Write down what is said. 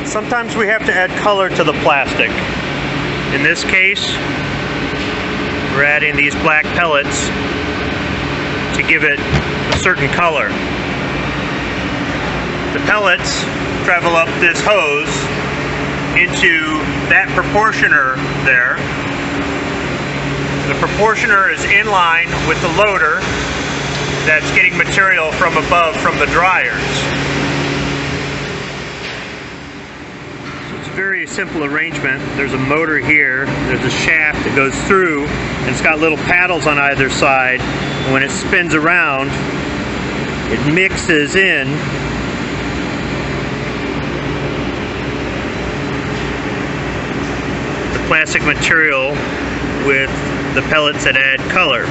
Sometimes we have to add color to the plastic. In this case, we're adding these black pellets to give it a certain color. The pellets travel up this hose into that proportioner there. The proportioner is in line with the loader that's getting material from above from the dryers. Very simple arrangement. There's a motor here, there's a shaft that goes through, and it's got little paddles on either side, and when it spins around it mixes in the plastic material with the pellets that add color.